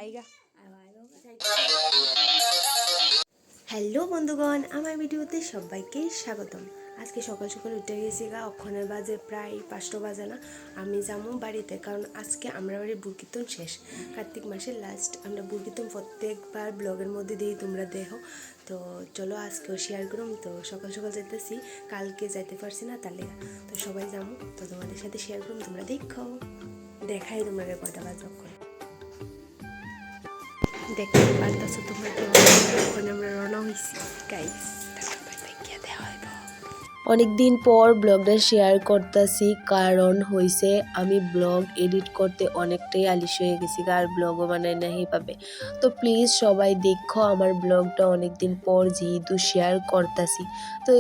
আইগা hello বন্ধুগণ, আমার ভিডিওতে সবাইকে স্বাগতম। আজকে সকাল সকাল উঠে গেছি অক্ষণের বাজে প্রায় 5টা বাজে না। আমি যাবো বাড়িতে, কারণ আজকে আমরা বাড়ির বুড়কীর্তন শেষ, কার্তিক মাসের লাস্ট। আমরা বুড়কীর্তন প্রত্যেকবার ব্লগের মধ্যে দিই, তোমরা দেখো। তো চলো আজকেও শেয়ার করুম। তো সকাল সকাল যেতেছি, কালকে যাইতে পারছি না, তাহলে তো সবাই যাবো। তো তোমাদের সাথে শেয়ার করুম, তোমরা দেখো। দেখাই তোমরা কয়টা বাজে অক্ষণ দেখতে পারতেছো তোমরা। এখন আমরা রওনা হয়েছি গাইস। অনেক দিন পর ব্লগটা শেয়ার করতেছি, কারণ হয়েছে আমি ব্লগ এডিট করতে অনেকটাই আলিশ হয়ে গেছি, আর ব্লগও বানাই নাই পাবে। তো প্লিজ সবাই দেখো আমার ব্লগটা অনেক দিন পর যেহেতু শেয়ার করতেছি। তো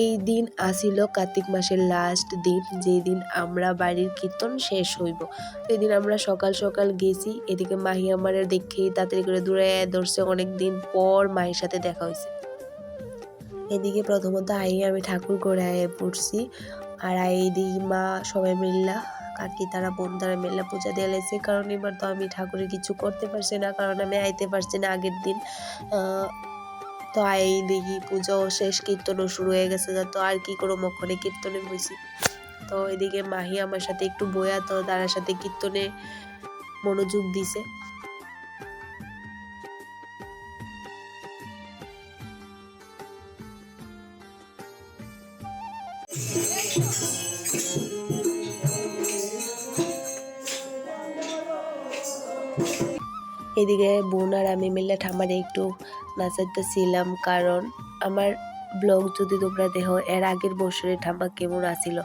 এই দিন আসিল কার্তিক মাসের লাস্ট দিন, যেই দিন আমরা বাড়ির কীর্তন শেষ হইব। তো এই দিন আমরা সকাল সকাল গেছি। এদিকে মাহি আমারে দেখেই তাড়াতাড়ি করে দূরে ধরছে, অনেক দিন পর মায়ের সাথে দেখা হয়েছে। এদিকে প্রথমত আমি ঠাকুর করে পড়ছি, আর এইদিকে মা সবাই মিল্লা কাকি তারা বোন তারা মিল্লা পূজা দিয়ে লাইছে। কারণ এবার তো আমি ঠাকুরের কিছু করতে পারছি না, কারণ আমি আইতে পারছি না আগের দিন। তো দেখি পুজো শেষ, কীর্তনও শুরু হয়ে গেছে। তো আর কি করো, মক্ষণে কীর্তনে বসি। তো এদিকে মাহি আমার সাথে একটু বয়া, তো তার সাথে কীর্তনে মনোযোগ দিছে। এদিকে বোন আর আমি মিলে ঠাম্মারে একটু নাচাইতেছিলাম, কারণ আমার ব্লগ যদি তোমরা দেখো এর আগের বছরে ঠাম্মা কেমন আসিল,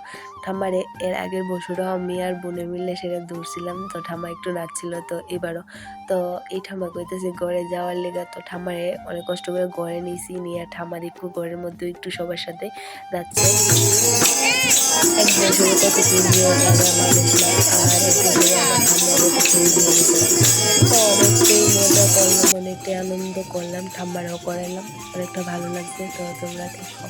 ঠাম্মারে এর আগের বছরও আমি আর বোনে মিলে সেটা দৌড়ছিলাম। তো ঠাম্মা একটু নাচছিল। তো এবারও তো এই ঠাম্মা কইতেছে ঘরে যাওয়ার লেগা। তো ঠাম্মারে অনেক কষ্ট করে ঘরে নিয়েছি, নিয়ে ঠাম্মার একটু ঘরের মধ্যে একটু সবার সাথে নাচছে। এক বছরে কত কেজি মানুষ না, আর এক বছরে আমার ঠাম্মা কত কেজি তো অনেকটাই মজা করলাম, অনেকটাই আনন্দ করলাম, ঠাম্মারাও করালাম, অনেকটা ভালো লাগছে। তো তোমরা দেখো।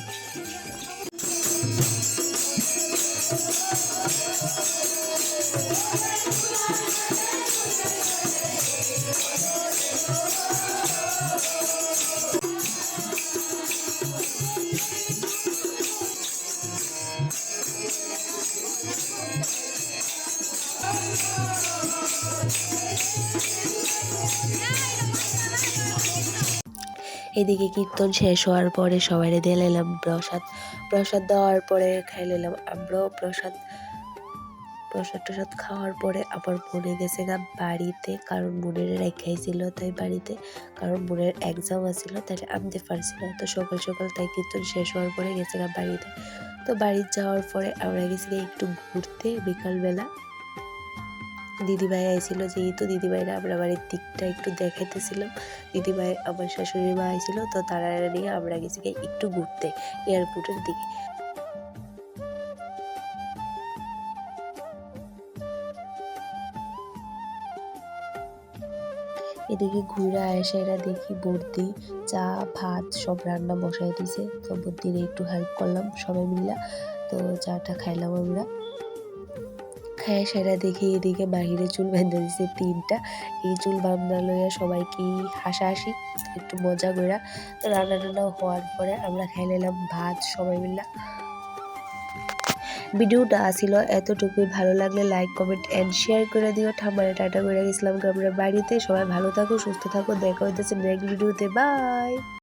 এদিকে কীর্তন শেষ হওয়ার পরে সবাই দিয়ে নিলাম প্রসাদ দেওয়ার পরে খাই নিলাম আমরাও প্রসাদ টসাদ খাওয়ার পরে আবার বোনে গেছে বাড়িতে, কারণ বোনের রেখাইছিল তাই বাড়িতে, কারণ বোনের এক্সাম আছিল, তাই আনতে পারছি না। তো সকাল সকাল তাই কীর্তন শেষ হওয়ার পরে গেছে বাড়িতে। তো বাড়ি যাওয়ার পরে আমরা গেছি একটু ঘুরতে বিকালবেলা। দিদিভাই আইছিল, যেহেতু দিদিভাইরা আমরা বাড়ির দিকটা একটু দেখাইতেছিলাম। দিদিভাই আমার শাশুড়ি মা আইছিল, তো তারা নিয়ে আমরা গেছি একটু ঘুরতে এয়ারপোর্টের দিকে। এদিকে ঘুরে এসে এরা দেখি বর্দি চা ভাত সব রান্না বসাই দিছে। তো বর্দিরে একটু হেল্প করলাম সবাই মিলা। তো চাটা খাইলাম আমরা। খায় সেরা দেখি এদিকে বাহিরে চুল বাঁধা দিছে 3টা। এই চুল বাঁধা লইয়া সবাইকে হাসাহাসি একটু মজা কইরা। তো রান্না টান্না হওয়ার পরে আমরা খাই নিলাম ভাত সবাই মিলা। ভিডিওটা আসিল এতটুকুই। ভালো লাগলে লাইক কমেন্ট এন্ড শেয়ার করে দিও। ঠাম্মারে টাটা করে গেছিলাম আমরা বাড়িতে। সবাই ভালো থাকো, সুস্থ থাকো, দেখা হইতেছে নেক্সট ভিডিওতে। বাই।